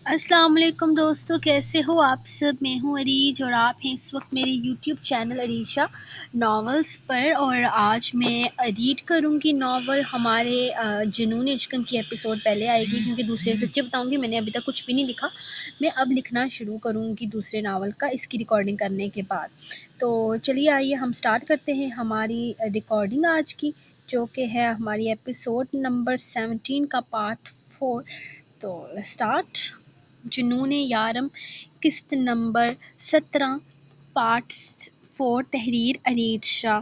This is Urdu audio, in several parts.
السلام علیکم دوستو، کیسے ہو آپ سب؟ میں ہوں عریج اور آپ ہیں اس وقت میرے یوٹیوب چینل عریشہ ناولز پر، اور آج میں ریڈ کروں گی ناول ہمارے جنون عشقم کی ایپیسوڈ پہلے آئے گی، کیونکہ دوسرے سچے بتاؤں گی میں نے ابھی تک کچھ بھی نہیں لکھا۔ میں اب لکھنا شروع کروں گی دوسرے ناول کا اس کی ریکارڈنگ کرنے کے بعد۔ تو چلیے آئیے ہم سٹارٹ کرتے ہیں ہماری ریکارڈنگ آج کی، جو کہ ہے ہماری ایپیسوڈ نمبر 17 کا پارٹ 4۔ تو سٹارٹ۔ جنون یارم، قسط نمبر 17، پارٹ 4، تحریر ارید شاہ۔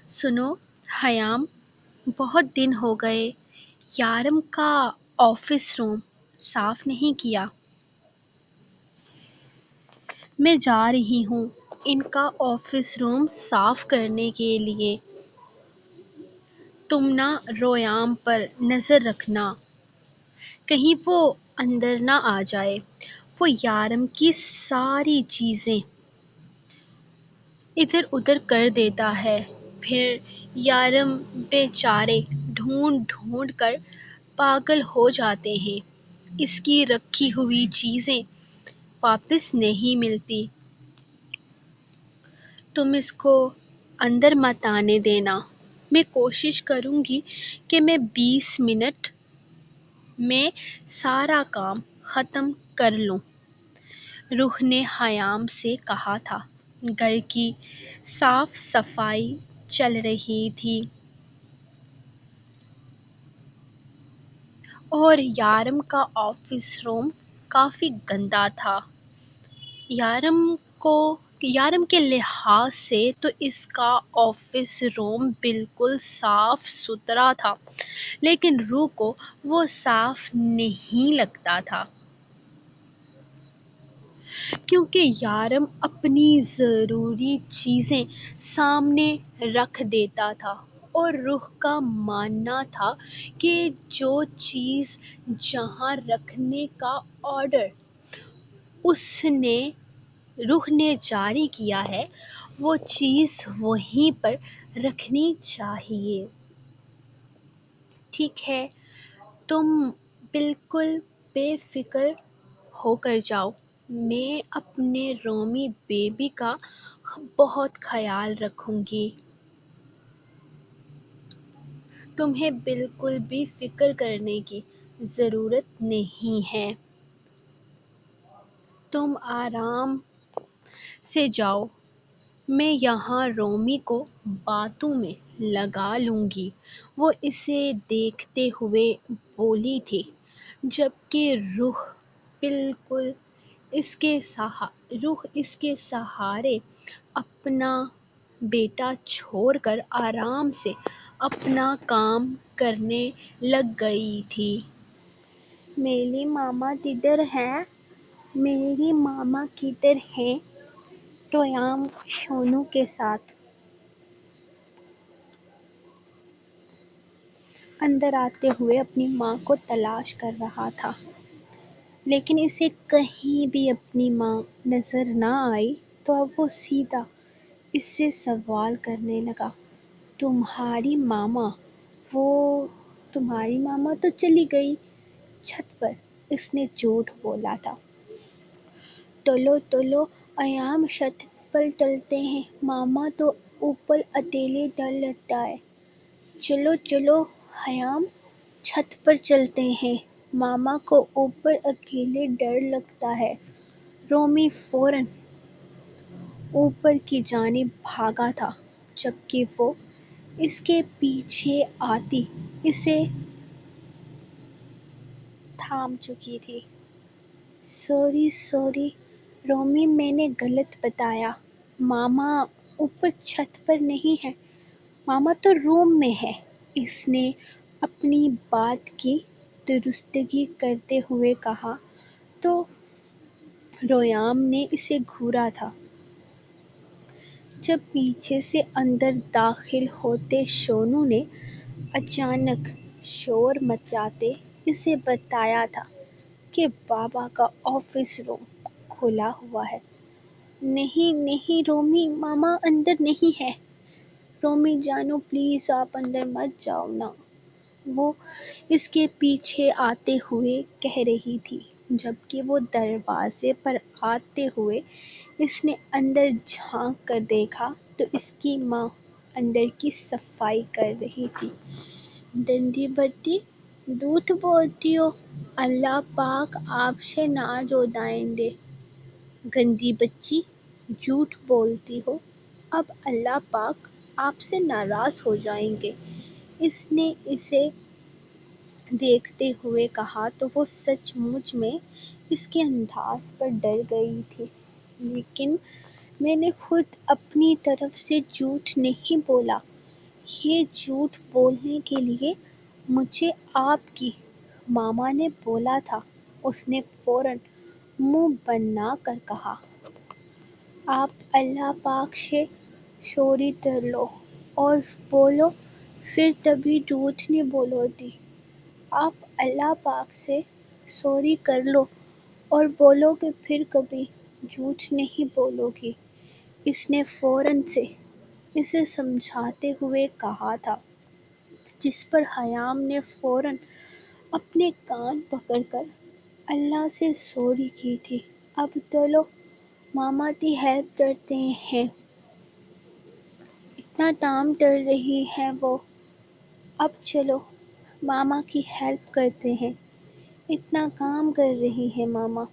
سنو حیام، بہت دن ہو گئے یارم کا آفس روم صاف نہیں کیا۔ میں جا رہی ہوں ان کا آفس روم صاف کرنے کے لیے۔ تم نہ رویام پر نظر رکھنا، کہیں وہ اندر نہ آ جائے۔ وہ یارم کی ساری چیزیں ادھر ادھر کر دیتا ہے، پھر یارم بیچارے ڈھونڈ ڈھونڈ کر پاگل ہو جاتے ہیں۔ اس کی رکھی ہوئی چیزیں واپس نہیں ملتی۔ تم اس کو اندر مت آنے دینا۔ میں کوشش کروں گی کہ میں 20 منٹ میں سارا کام ختم کر لوں، روح نے حیام سے کہا تھا۔ گھر کی صاف صفائی چل رہی تھی اور یارم کا آفس روم کافی گندا تھا۔ یارم کے لحاظ سے تو اس کا آفس روم بالکل صاف ستھرا تھا، لیکن روح کو وہ صاف نہیں لگتا تھا، کیونکہ یارم اپنی ضروری چیزیں سامنے رکھ دیتا تھا، اور روح کا ماننا تھا کہ جو چیز جہاں رکھنے کا آرڈر روح نے جاری کیا ہے وہ چیز وہیں پر رکھنی چاہیے۔ ٹھیک ہے، تم بالکل بے فکر ہو کر جاؤ، میں اپنے رومی بیبی کا بہت خیال رکھوں گی۔ تمہیں بالکل بھی فکر کرنے کی ضرورت نہیں ہے۔ تم آرام سے جاؤ، میں یہاں رومی کو باتوں میں لگا لوں گی، وہ اسے دیکھتے ہوئے بولی تھی، جبکہ روح اس کے سہارے اپنا بیٹا چھوڑ کر آرام سے اپنا کام کرنے لگ گئی تھی۔ میری ماما کدھر ہے؟ رویام شونو کے ساتھ اندر آتے ہوئے اپنی ماں کو تلاش کر رہا تھا، لیکن اسے کہیں بھی اپنی ماں نظر نہ آئی، تو اب وہ سیدھا اس سے سوال کرنے لگا، تمہاری ماما تو چلی گئی چھت پر، اس نے جھوٹ بولا تھا۔ چلو ایام چھت پر چلتے ہیں، ماما تو اوپر اکیلے ڈر لگتا ہے۔ چلو حیام، چھت پر چلتے ہیں، ماما کو اوپر اکیلے ڈر لگتا ہے۔ رومی فوراً اوپر کی جانب بھاگا تھا، جبکہ وہ اس کے پیچھے آتی اسے تھام چکی تھی۔ سوری رومی، میں نے غلط بتایا، ماما اوپر چھت پر نہیں ہے، ماما تو روم میں ہے، اس نے اپنی بات کی درستگی کرتے ہوئے کہا۔ تو رویام نے اسے گھورا تھا، جب پیچھے سے اندر داخل ہوتے شونو نے اچانک شور مچاتے اسے بتایا تھا کہ بابا کا آفس روم کھلا ہوا ہے۔ نہیں رومی، ماما اندر نہیں ہے۔ رومی جانو پلیز، آپ اندر مت جاؤ نا، وہ اس کے پیچھے آتے ہوئے کہہ رہی تھی۔ جبکہ وہ دروازے پر آتے ہوئے اس نے اندر جھانک کر دیکھا تو اس کی ماں اندر کی صفائی کر رہی تھی۔ "دندی بتی، جھوٹ بولتی ہو، اللہ پاک آپ سے ناراض ہو جائیں گے۔ گندی بچی، جھوٹ بولتی ہو، اب اللہ پاک آپ سے ناراض ہو جائیں گے"۔ اس نے اسے دیکھتے ہوئے کہا تو وہ سچ مچ میں اس کے انداز پر ڈر گئی تھی۔ "لیکن میں نے خود اپنی طرف سے جھوٹ نہیں بولا۔ یہ جھوٹ بولنے کے لیے مجھے آپ کی ماما نے بولا تھا"۔ اس نے فوراً منہ بنا کر کہا۔ "آپ اللہ پاک سے سوری کر لو اور بولو، پھر کبھی جھوٹ نہیں بولو گی۔ آپ اللہ پاک سے سوری کر لو اور بولو کہ پھر کبھی جھوٹ نہیں بولو گی"۔ اس نے فوراً سے اسے سمجھاتے ہوئے کہا تھا، جس پر خیام نے فوراً اپنے کان پکڑ کر اللہ سے سوری کی تھی۔ "اب چلو ماما کی ہیلپ کرتے ہیں، اتنا کام کر رہی ہیں وہ، اب چلو ماما کی ہیلپ کرتے ہیں، اتنا کام کر رہی ہیں ماما"۔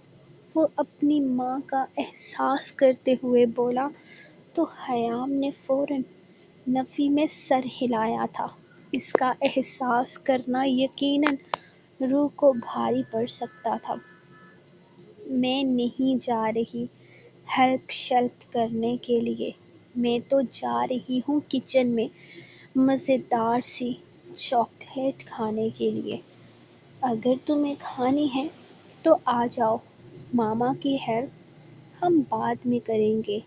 وہ اپنی ماں کا احساس کرتے ہوئے بولا تو خیام نے فوراً نفی میں سر ہلایا تھا۔ اس کا احساس کرنا یقیناً روح کو بھاری پڑ سکتا تھا۔ "میں نہیں جا رہی ہیلپ شلپ کرنے کے لیے، میں تو جا رہی ہوں کچن میں مزیدار سی چاکلیٹ کھانے کے لیے۔ اگر تمہیں کھانی ہے تو آ جاؤ، ماما کی ہیلپ ہم بعد میں کریں گے"۔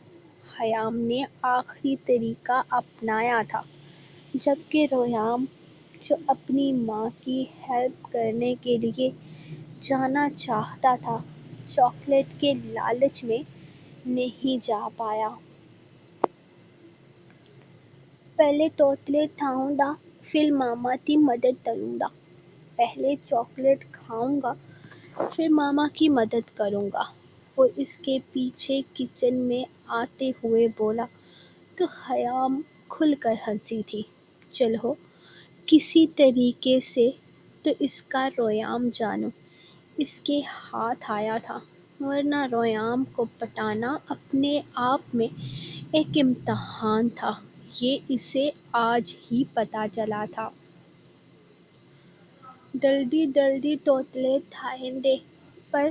خیام نے آخری طریقہ اپنایا تھا، جبکہ ریحام، جو اپنی ماں کی ہیلپ کرنے کے لیے جانا چاہتا تھا، چاکلیٹ کے لالچ میں نہیں جا پایا۔ "پہلے چاکلیٹ کھاؤں گا، پھر ماما کی مدد کروں گا"۔ "پہلے چاکلیٹ کھاؤں گا، پھر ماما کی مدد کروں گا"۔ وہ اس کے پیچھے کچن میں آتے ہوئے بولا تو خیام کھل کر ہنسی تھی۔ "چلو کسی طریقے سے تو اس کا ریحام جانو اس کے ہاتھ آیا تھا، ورنہ ریحام کو پٹانا اپنے آپ میں ایک امتحان تھا، یہ اسے آج ہی پتہ چلا تھا"۔ "جلدی جلدی چاکلیٹ کھائیں گے، پر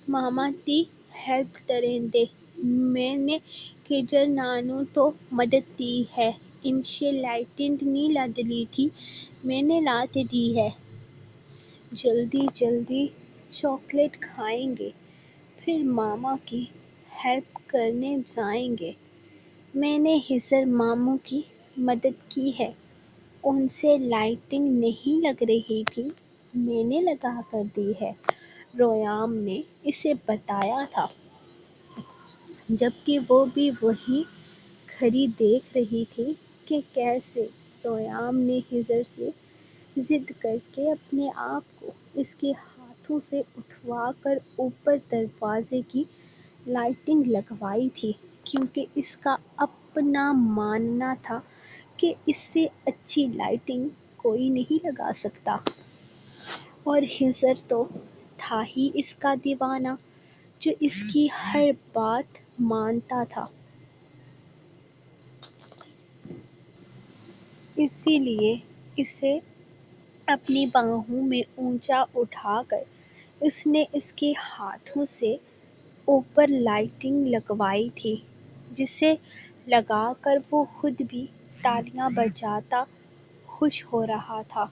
ماما کی ہیلپ کریں گے"۔ "میں نے کچن نانو تو مدد کی ہے، ان سے لائٹنگ نہیں لگ رہی تھی، میں نے لا کے دی ہے"۔ "جلدی جلدی چاکلیٹ کھائیں گے، پھر ماما کی ہیلپ کرنے جائیں گے"۔ "میں نے خضر ماموں کی مدد کی ہے، ان سے لائٹنگ نہیں لگ رہی تھی، میں نے لگا کر دی ہے"۔ ریحام نے اسے بتایا تھا، جبکہ وہ بھی وہیں کھڑی دیکھ رہی تھی کہ کیسے ریحام نے خضر سے ضد کر کے اپنے آپ کو اس کے ہاتھوں سے اٹھوا کر اوپر دروازے کی لائٹنگ لگوائی تھی، کیونکہ اس کا اپنا ماننا تھا کہ اس سے اچھی لائٹنگ کوئی نہیں لگا سکتا۔ اور خضر تو تھا ہی اس کا دیوانہ، جو اس کی ہر بات مانتا تھا۔ اسی لیے اسے اپنی باہوں میں اونچا اٹھا کر اس نے اس کے ہاتھوں سے اوپر لائٹنگ لگوائی تھی، جسے لگا کر وہ خود بھی تالیاں بجاتا خوش ہو رہا تھا۔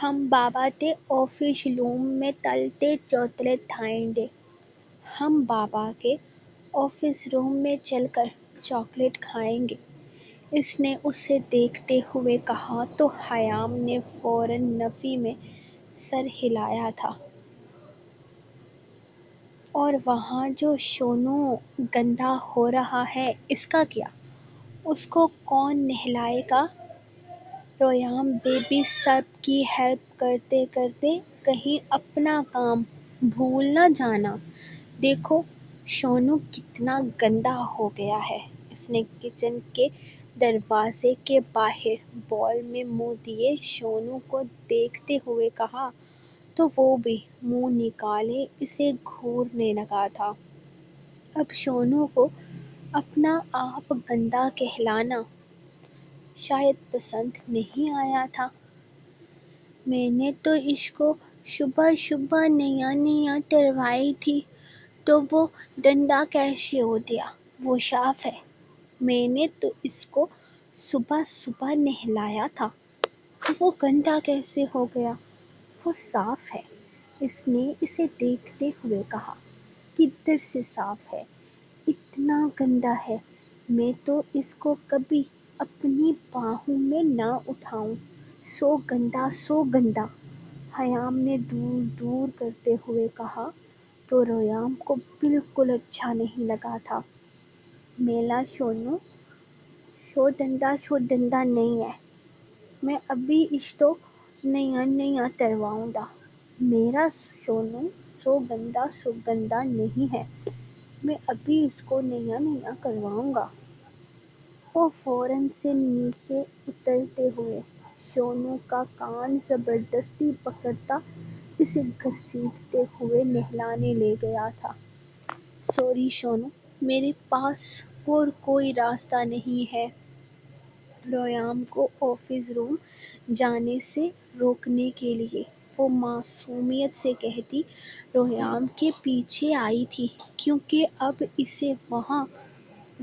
"ہم بابا کے آفس روم میں چل کے چاکلیٹ کھائیں گے"۔ "ہم بابا کے آفس روم میں چل کر چاکلیٹ کھائیں گے"۔ اس نے اسے دیکھتے ہوئے کہا تو خیام نے فوراً نفی میں سر ہلایا تھا۔ "اور وہاں جو سونو گندا ہو رہا ہے، اس کا کیا؟ اس کو کون نہلائے گا"۔ رویام بیبی سب کی ہیلپ کرتے کرتے کہیں اپنا کام بھول نہ جانا۔ دیکھو شونو کتنا گندا ہو گیا ہے، اس نے کچن کے دروازے کے باہر بال میں منہ دیے شونو کو دیکھتے ہوئے کہا، تو وہ بھی منہ نکالے اسے گھورنے لگا تھا۔ اب شونو کو اپنا آپ گندا کہلانا شاید پسند نہیں آیا تھا۔ میں نے تو اس کو صبح صبح نیا نیا تروائی تھی، تو وہ گندا کیسے ہو گیا؟ وہ صاف ہے۔ میں نے تو اس کو صبح صبح نہلایا تھا، تو وہ گندا کیسے ہو گیا؟ وہ صاف ہے، اس نے اسے دیکھتے ہوئے کہا۔ کدھر سے صاف ہے؟ اتنا گندا ہے، میں تو اس کو کبھی اپنی باہوں میں نہ اٹھاؤں، سو گندا سو گندا، خیام نے دور دور کرتے ہوئے کہا۔ تو رویام کو بالکل اچھا نہیں لگا تھا۔ میلا شونو شو ڈنڈا نہیں ہے، میں ابھی اس کو نیا ترواؤں گا۔ میرا شونو سو گندا نہیں ہے، میں ابھی اس کو نیا کرواؤں گا۔ وہ فوراً سے نیچے اترتے ہوئے شونو کا کان زبردستی پکڑتا اسے گھسیٹتے ہوئے نہلانے لے گیا تھا۔ سوری شونو، میرے پاس اور کوئی راستہ نہیں ہے۔ رویام کو آفس روم جانے سے روکنے کے لیے وہ معصومیت سے کہتی رویام کے پیچھے آئی تھی، کیونکہ اب اسے وہاں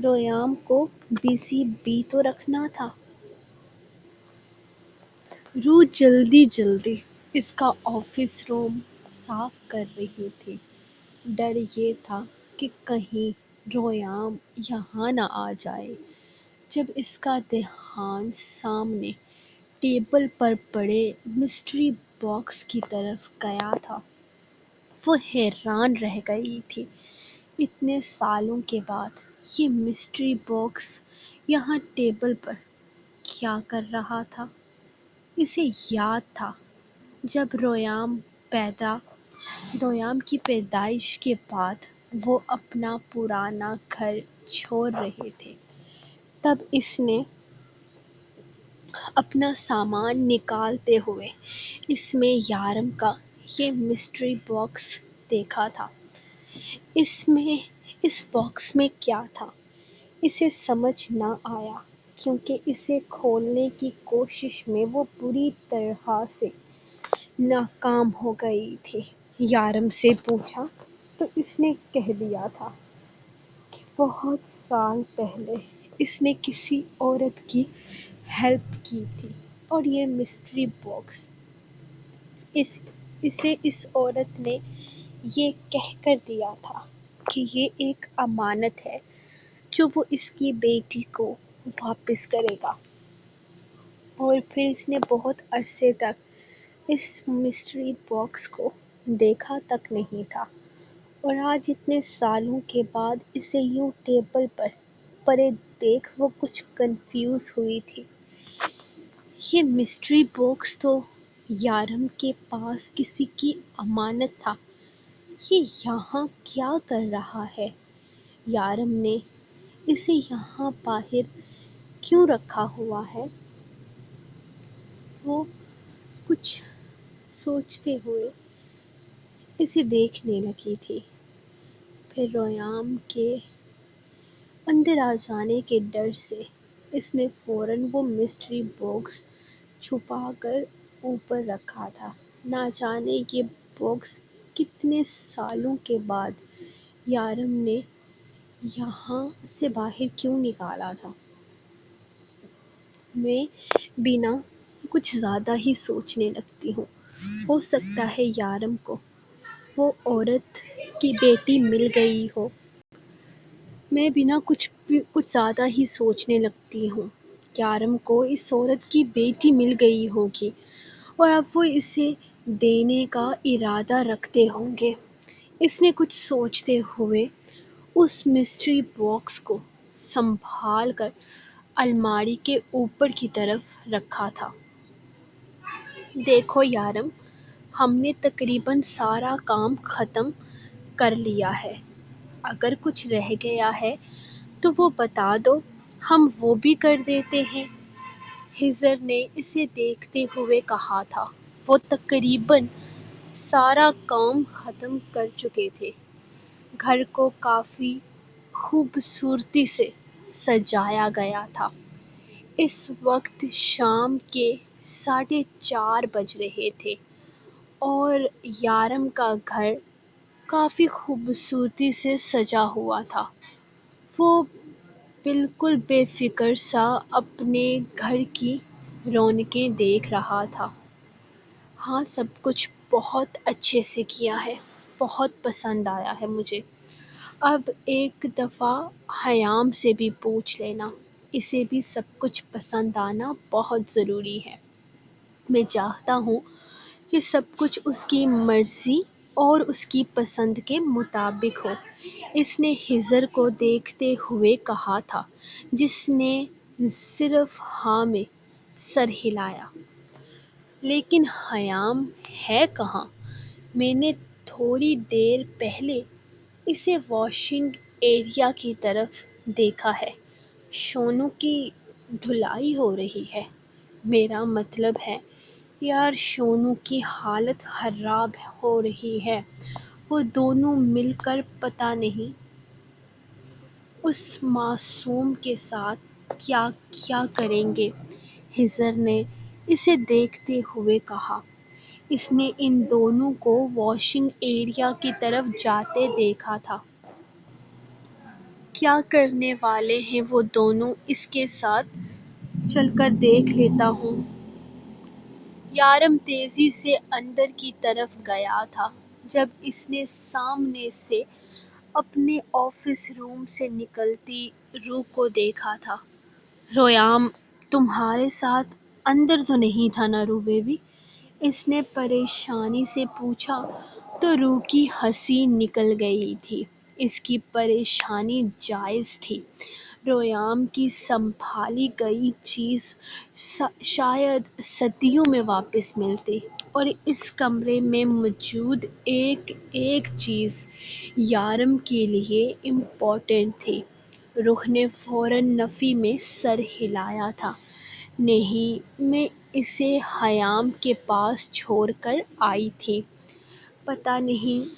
رویام کو بزی بھی تو رکھنا تھا۔ روح جلدی جلدی اس کا آفس روم صاف کر رہی تھی۔ ڈر یہ تھا کہ کہیں رویام یہاں نہ آ جائے۔ جب اس کا دھیان سامنے ٹیبل پر پڑے مسٹری باکس کی طرف گیا تھا، وہ حیران رہ گئی تھی۔ اتنے سالوں کے بعد یہ مسٹری باکس یہاں ٹیبل پر کیا کر رہا تھا؟ اسے یاد تھا جب رویام کی پیدائش کے بعد وہ اپنا پرانا گھر چھوڑ رہے تھے، تب اس نے اپنا سامان نکالتے ہوئے اس میں یارم کا یہ مسٹری باکس دیکھا تھا۔ اس باکس میں کیا تھا، اسے سمجھ نہ آیا، کیونکہ اسے کھولنے کی کوشش میں وہ بری طرح سے ناکام ہو گئی تھی۔ یارم سے پوچھا تو اس نے کہہ دیا تھا کہ بہت سال پہلے اس نے کسی عورت کی ہیلپ کی تھی، اور یہ مسٹری باکس اسے اس عورت نے یہ کہہ کر دیا تھا کہ یہ ایک امانت ہے جو وہ اس کی بیٹی کو واپس کرے گا، اور پھر اس نے بہت عرصے تک اس مسٹری باکس کو دیکھا تک نہیں تھا، اور آج اتنے سالوں کے بعد اسے یوں ٹیبل پر پڑے دیکھ وہ کچھ کنفیوز ہوئی تھی۔ یہ مسٹری باکس تو یارم کے پاس کسی کی امانت تھا، یہ یہاں کیا کر رہا ہے؟ یارم نے اسے یہاں باہر کیوں رکھا ہوا ہے؟ وہ کچھ سوچتے ہوئے اسے دیکھنے لگی تھی۔ پھر رویام کے اندر آ جانے کے ڈر سے اس نے فوراً وہ مسٹری باکس چھپا کر اوپر رکھا تھا۔ نہ جانے یہ باکس کتنے سالوں کے بعد یارم نے یہاں سے باہر کیوں نکالا تھا؟ میں بنا کچھ زیادہ ہی سوچنے لگتی ہوں۔ ہو سکتا ہے یارم کو وہ عورت کی بیٹی مل گئی ہو۔ میں بنا کچھ زیادہ ہی سوچنے لگتی ہوں۔ یارم کو اس عورت کی بیٹی مل گئی ہوگی، اور اب وہ اسے دینے کا ارادہ رکھتے ہوں گے۔ اس نے کچھ سوچتے ہوئے اس مسٹری باکس کو سنبھال کر الماری کے اوپر کی طرف رکھا تھا۔ دیکھو یارم، ہم نے تقریباً سارا کام ختم کر لیا ہے۔ اگر کچھ رہ گیا ہے تو وہ بتا دو، ہم وہ بھی کر دیتے ہیں۔ خضر نے اسے دیکھتے ہوئے کہا تھا۔ وہ تقریباً سارا کام ختم کر چکے تھے۔ گھر کو کافی خوبصورتی سے سجایا گیا تھا۔ اس وقت شام کے 4:30 بج رہے تھے اور یارم کا گھر کافی خوبصورتی سے سجا ہوا تھا۔ وہ بالکل بے فکر سا اپنے گھر کی رونقیں دیکھ رہا تھا۔ ہاں، سب کچھ بہت اچھے سے کیا ہے، بہت پسند آیا ہے مجھے۔ اب ایک دفعہ حیام سے بھی پوچھ لینا، اسے بھی سب کچھ پسند آنا بہت ضروری ہے۔ میں چاہتا ہوں کہ سب کچھ اس کی مرضی اور اس کی پسند کے مطابق ہو، اس نے خضر کو دیکھتے ہوئے کہا تھا، جس نے صرف ہاں میں سر ہلایا۔ لیکن حیام ہے کہاں؟ میں نے تھوڑی دیر پہلے اسے واشنگ ایریا کی طرف دیکھا ہے۔ شونو کی دھلائی ہو رہی ہے۔ میرا مطلب ہے یار، شونو کی حالت خراب ہو رہی ہے۔ وہ دونوں مل کر پتہ نہیں اس معصوم کے ساتھ کیا کیا کریں گے۔ خضر نے اسے دیکھتے ہوئے کہا۔ اس نے ان دونوں کو واشنگ ایریا کی طرف جاتے دیکھا تھا۔ کیا کرنے والے ہیں وہ دونوں، اس کے ساتھ چل کر دیکھ لیتا ہوں۔ یارم تیزی سے اندر کی طرف گیا تھا جب اس نے سامنے سے اپنے آفس روم سے نکلتی روح کو دیکھا تھا۔ ریام تمہارے ساتھ اندر تو نہیں تھا نا روح بیبی؟ اس نے پریشانی سے پوچھا تو روح کی ہنسی نکل گئی تھی۔ اس کی پریشانی جائز تھی۔ ریام کی سنبھالی گئی چیز شاید صدیوں میں واپس ملتی، اور اس کمرے میں موجود ایک ایک چیز یارم کے لیے امپورٹنٹ تھی۔ روح نے فوراً نفی میں سر ہلایا تھا۔ نہیں، میں اسے حیام کے پاس چھوڑ کر آئی تھی۔ پتہ نہیں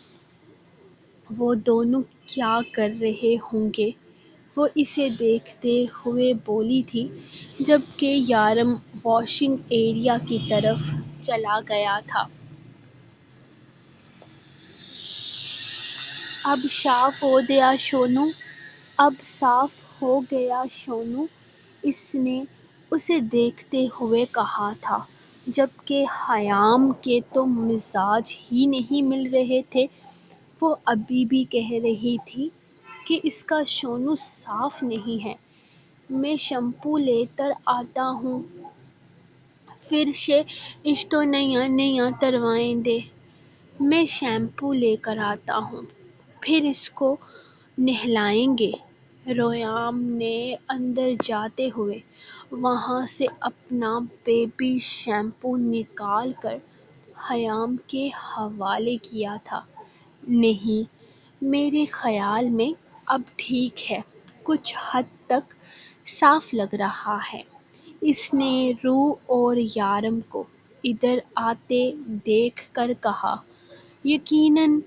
وہ دونوں کیا کر رہے ہوں گے، وہ اسے دیکھتے ہوئے بولی تھی، جبکہ یارم واشنگ ایریا کی طرف چلا گیا تھا۔ اب صاف ہو گیا شونو، اب صاف ہو گیا شونو، اس نے اسے دیکھتے ہوئے کہا تھا، جبکہ حیام کے تو مزاج ہی نہیں مل رہے تھے۔ وہ ابھی بھی کہہ رہی تھی کہ اس کا شونو صاف نہیں ہے۔ میں شیمپو لے کر آتا ہوں، پھر سے اس تو نیا تروائیں دے۔ میں شیمپو لے کر آتا ہوں، پھر اس کو نہلائیں گے۔ ریام نے اندر جاتے ہوئے وہاں سے اپنا بیبی شیمپو نکال کر حیام کے حوالے کیا تھا۔ نہیں، میرے خیال میں اب ٹھیک ہے، کچھ حد تک صاف لگ رہا ہے۔ اس نے روح اور یارم کو ادھر آتے دیکھ کر کہا۔ یقیناً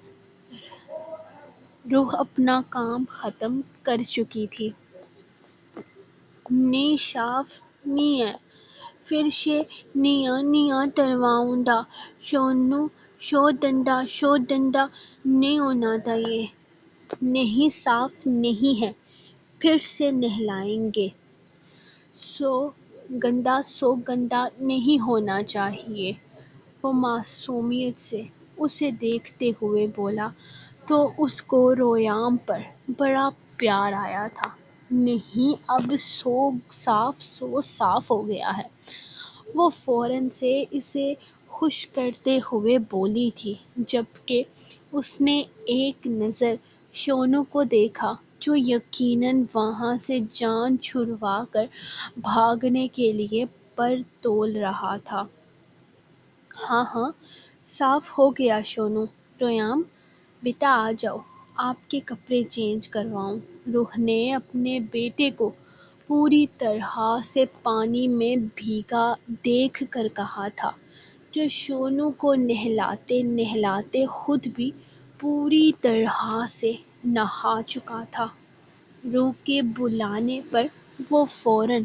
روح اپنا کام ختم کر چکی تھی۔ نہیں، صاف نہیں ہے، پھر سے نیا ترواؤں گا۔ شونو شو ڈنڈا نہیں ہونا چاہیے۔ نہیں، صاف نہیں ہے، پھر سے نہلائیں گے۔ سو گندا نہیں ہونا چاہیے۔ وہ معصومیت سے اسے دیکھتے ہوئے بولا تو اس کو ریام پر بڑا پیار آیا تھا۔ نہیں، اب سو صاف ہو گیا ہے۔ وہ فوراً سے اسے خوش کرتے ہوئے بولی تھی، جبکہ اس نے ایک نظر شونو کو دیکھا، جو یقیناً وہاں سے جان چھڑوا کر بھاگنے کے لیے پر تول رہا تھا۔ ہاں ہاں، صاف ہو گیا شونو۔ ریام بیٹا آ جاؤ، آپ کے کپڑے چینج کرواؤں۔ روح نے اپنے بیٹے کو پوری طرح سے پانی میں بھیگا دیکھ کر کہا تھا، جو شونو کو نہلاتے نہلاتے خود بھی پوری طرح سے نہا چکا تھا۔ روح کے بلانے پر وہ فوراً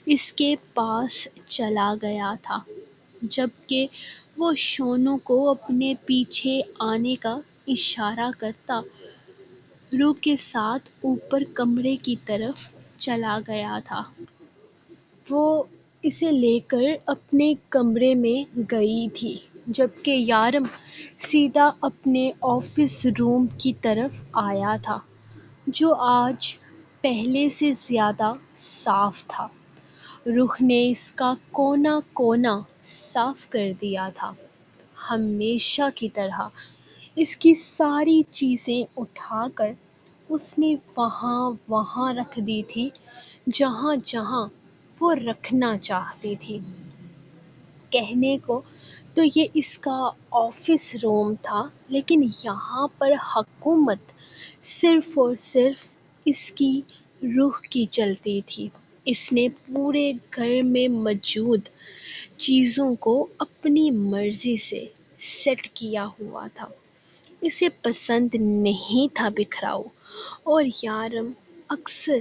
اس کے پاس چلا گیا تھا، جبکہ وہ شونو کو اپنے پیچھے آنے کا اشارہ کرتا روح کے ساتھ اوپر کمرے کی طرف چلا گیا تھا۔ وہ اسے لے کر اپنے کمرے میں گئی تھی، جبکہ یارم سیدھا اپنے آفس روم کی طرف آیا تھا، جو آج پہلے سے زیادہ صاف تھا۔ روح نے اس کا کونا کونا صاف کر دیا تھا، ہمیشہ کی طرح۔ اس کی ساری چیزیں اٹھا کر اس نے وہاں وہاں رکھ دی تھی جہاں جہاں وہ رکھنا چاہتی تھی۔ کہنے کو تو یہ اس کا آفس روم تھا، لیکن یہاں پر حکومت صرف اور صرف اس کی روح کی چلتی تھی۔ اس نے پورے گھر میں موجود چیزوں کو اپنی مرضی سے سیٹ کیا ہوا تھا۔ اسے پسند نہیں تھا بکھراؤ، اور یارم اکثر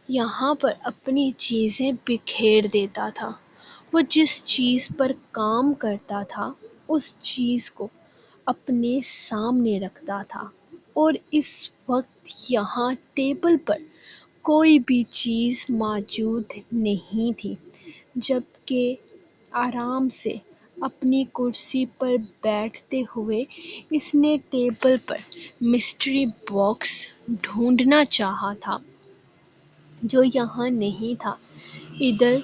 یہاں پر اپنی چیزیں بکھیر دیتا تھا۔ وہ جس چیز پر کام کرتا تھا اس چیز کو اپنے سامنے رکھتا تھا، اور اس وقت یہاں ٹیبل پر کوئی بھی چیز موجود نہیں تھی، جبکہ آرام سے اپنی کرسی پر بیٹھتے ہوئے اس نے ٹیبل پر مسٹری باکس ڈھونڈنا چاہا تھا، جو یہاں نہیں تھا۔ ادھر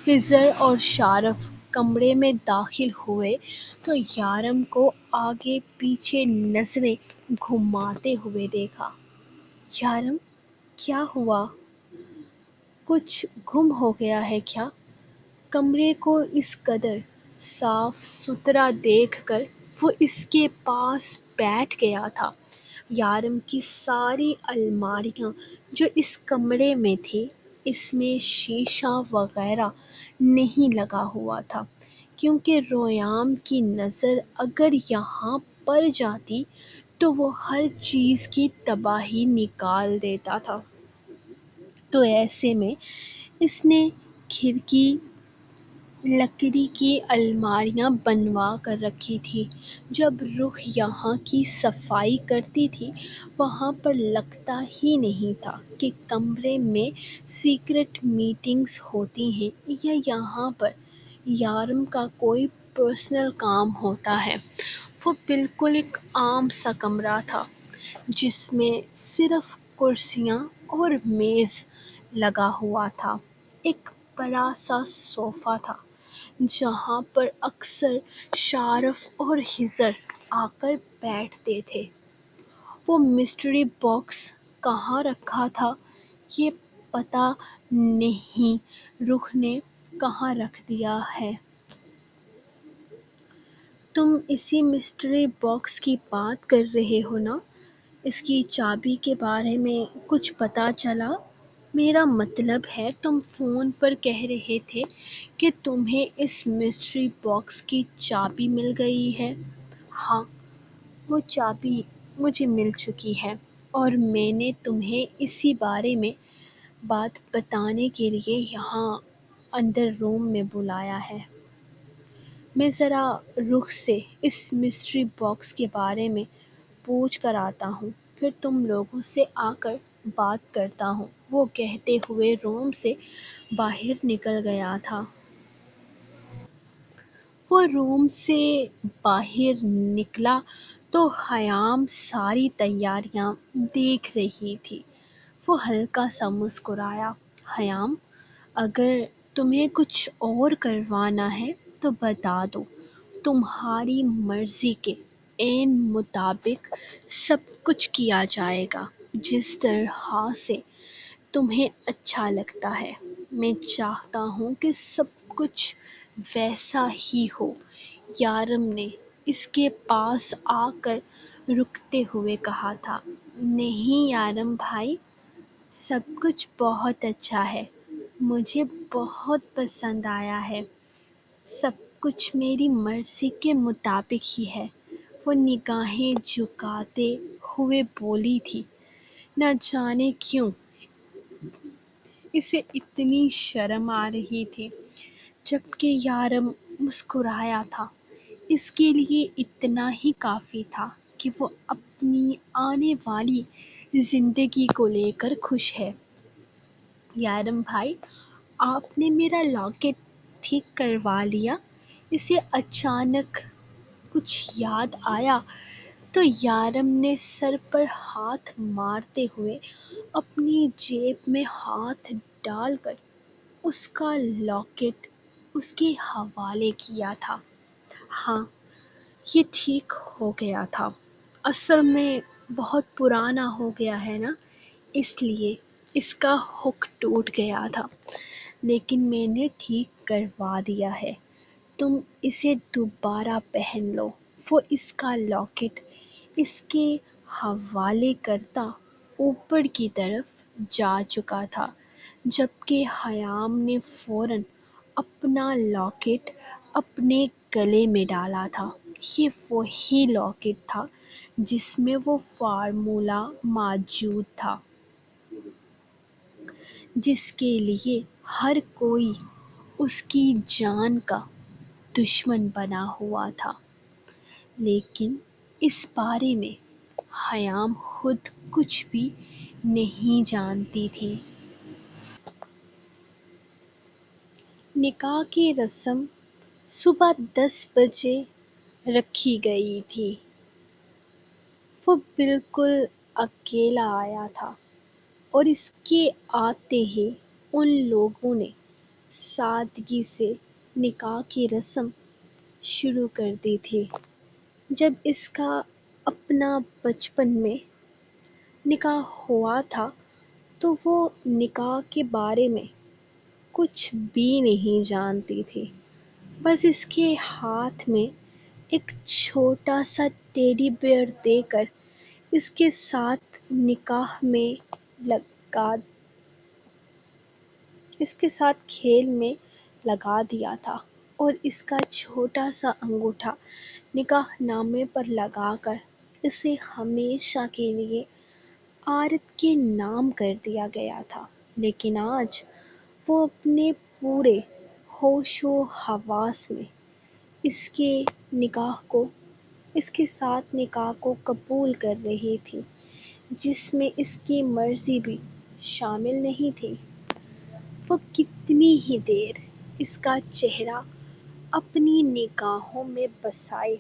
خضر اور شارف کمرے میں داخل ہوئے تو یارم کو آگے پیچھے نظریں گھماتے ہوئے دیکھا۔ یارم، کیا ہوا؟ کچھ گم ہو گیا ہے کیا؟ کمرے کو اس قدر صاف ستھرا دیکھ کر وہ اس کے پاس بیٹھ گیا تھا۔ یارم کی ساری الماریاں جو اس کمرے میں تھی، اس میں شیشہ وغیرہ نہیں لگا ہوا تھا، کیونکہ ریام کی نظر اگر یہاں پڑ جاتی تو وہ ہر چیز کی تباہی نکال دیتا تھا۔ تو ایسے میں اس نے کھڑکی لکڑی کی الماریاں بنوا کر رکھی تھی۔ جب روح یہاں کی صفائی کرتی تھی، وہاں پر لگتا ہی نہیں تھا کہ کمرے میں سیکرٹ میٹنگز ہوتی ہیں یا یہاں پر یارم کا کوئی پرسنل کام ہوتا ہے۔ وہ بالکل ایک عام سا کمرہ تھا، جس میں صرف کرسیاں اور میز لگا ہوا تھا۔ ایک بڑا سا صوفہ تھا، جہاں پر اکثر شارف اور خضر آ کر بیٹھتے تھے۔ وہ مسٹری باکس کہاں رکھا تھا یہ پتہ نہیں روح نے کہاں رکھ دیا ہے۔ تم اسی مسٹری باکس کی بات کر رہے ہو نا؟ اس کی چابی کے بارے میں کچھ پتہ چلا؟ میرا مطلب ہے تم فون پر کہہ رہے تھے کہ تمہیں اس مسٹری باکس کی چابی مل گئی ہے۔ ہاں، وہ چابی مجھے مل چکی ہے، اور میں نے تمہیں اسی بارے میں بات بتانے کے لیے یہاں اندر روم میں بلایا ہے۔ میں ذرا روح سے اس مسٹری باکس کے بارے میں پوچھ کر آتا ہوں، پھر تم لوگوں سے آ کر بات کرتا ہوں۔ وہ کہتے ہوئے روم سے باہر نکل گیا تھا۔ وہ روم سے باہر نکلا تو خیام ساری تیاریاں دیکھ رہی تھی۔ وہ ہلکا سا مسکرایا۔ خیام، اگر تمہیں کچھ اور کروانا ہے تو بتا دو، تمہاری مرضی کے عین مطابق سب کچھ کیا جائے گا، جس طرح سے تمہیں اچھا لگتا ہے۔ میں چاہتا ہوں کہ سب کچھ ویسا ہی ہو، یارم نے اس کے پاس آ کر رکتے ہوئے کہا تھا۔ نہیں یارم بھائی، سب کچھ بہت اچھا ہے، مجھے بہت پسند آیا ہے، سب کچھ میری مرضی کے مطابق ہی ہے۔ وہ نگاہیں جھکاتے ہوئے بولی تھی۔ نہ جانے کیوں اسے اتنی شرم آ رہی تھی، جبکہ یارم مسکرایا تھا۔ اس کے لیے اتنا ہی کافی تھا کہ وہ اپنی آنے والی زندگی کو لے کر خوش ہے۔ یارم بھائی، آپ نے میرا لاکٹ ٹھیک کروا لیا؟ اسے اچانک کچھ یاد آیا تو یارم نے سر پر ہاتھ مارتے ہوئے اپنی جیب میں ہاتھ ڈال کر اس کا لاکٹ اس کے حوالے کیا تھا۔ ہاں، یہ ٹھیک ہو گیا تھا، اصل میں بہت پرانا ہو گیا ہے نا، اس لیے اس کا ہک ٹوٹ گیا تھا، لیکن میں نے ٹھیک کروا دیا ہے، تم اسے دوبارہ پہن لو۔ وہ اس کا لاکٹ اس کے حوالے کرتا اوپر کی طرف جا چکا تھا، جبکہ خیام نے فوراً اپنا لاکٹ اپنے گلے میں ڈالا تھا۔ یہ وہی لاکٹ تھا جس میں وہ فارمولہ موجود تھا جس کے لیے ہر کوئی اس کی جان کا دشمن بنا ہوا تھا، لیکن اس بارے میں خیام خود کچھ بھی نہیں جانتی تھی۔ نکاح کی رسم صبح 10 بجے رکھی گئی تھی۔ وہ بالکل اکیلا آیا تھا اور اس کے آتے ہی ان لوگوں نے سادگی سے نکاح کی رسم شروع کر دی تھی۔ جب اس کا اپنا بچپن میں نکاح ہوا تھا تو وہ نکاح کے بارے میں کچھ بھی نہیں جانتی تھی، بس اس کے ہاتھ میں ایک چھوٹا سا ٹیڈی بیئر دے کر اس کے ساتھ نکاح میں لگا اس کے ساتھ کھیل میں لگا دیا تھا اور اس کا چھوٹا سا انگوٹھا نکاح نامے پر لگا کر اسے ہمیشہ کے لیے عارت کے نام کر دیا گیا تھا۔ لیکن آج وہ اپنے پورے ہوش و حواس میں اس کے اس کے ساتھ نکاح کو قبول کر رہی تھی، جس میں اس کی مرضی بھی شامل نہیں تھی۔ وہ کتنی ہی دیر اس کا چہرہ اپنی نگاہوں میں بسائے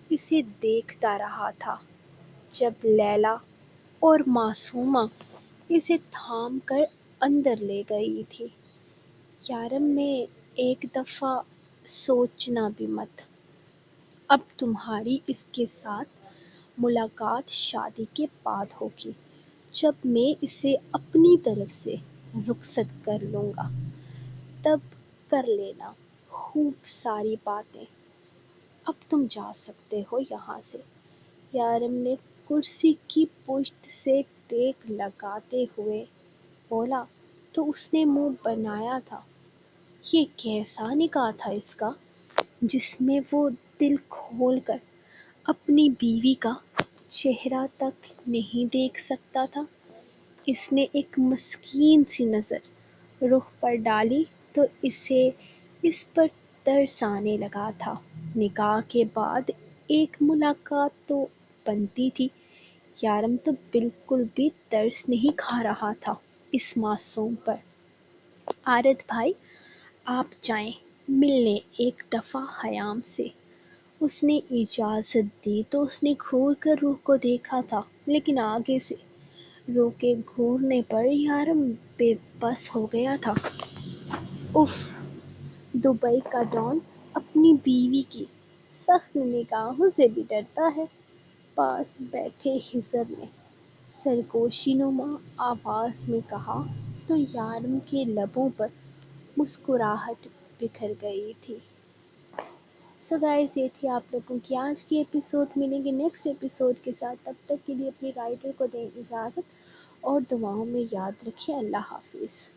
اسے دیکھتا رہا تھا، جب لیلی اور معصومہ اسے تھام کر اندر لے گئی تھی۔ یارم نے ایک دفعہ سوچنا بھی مت، اب تمہاری اس کے ساتھ ملاقات شادی کے بعد ہوگی، جب میں اسے اپنی طرف سے رخصت کر لوں گا، تب کر لینا خوب ساری باتیں، اب تم جا سکتے ہو یہاں سے۔ یارم نے کرسی کی پشت سے ٹیک لگاتے ہوئے بولا تو اس نے منہ بنایا تھا۔ یہ کیسا نکاح تھا اس کا، جس میں وہ دل کھول کر اپنی بیوی کا چہرہ تک نہیں دیکھ سکتا تھا۔ اس نے ایک مسکین سی نظر رخ پر ڈالی تو اسے اس پر ترس آنے لگا تھا۔ نکاح کے بعد ایک ملاقات تو بنتی تھی، یارم تو بالکل بھی ترس نہیں کھا رہا تھا اس معصوم پر۔ عارت بھائی، آپ جائیں، مل لیں ایک دفعہ خیام سے۔ اس نے اجازت دی تو اس نے گھور کر روح کو دیکھا تھا، لیکن آگے سے روح کے گھورنے پر یارم بے بس ہو گیا تھا۔ اف، دبئی کا ڈان اپنی بیوی کی سخت نگاہوں سے بھی ڈرتا ہے، پاس بیٹھے خضر نے سرگوشی نما آواز میں کہا تو یارم کے لبوں پر مسکراہٹ بکھر گئی تھی۔ سو گائز، یہ تھی آپ لوگوں کی آج کی ایپیسوڈ۔ ملیں گے نیکسٹ ایپیسوڈ کے ساتھ، تب تک کے لیے اپنی رائٹر کو دیں اجازت اور دعاؤں میں یاد رکھیں۔ اللہ حافظ۔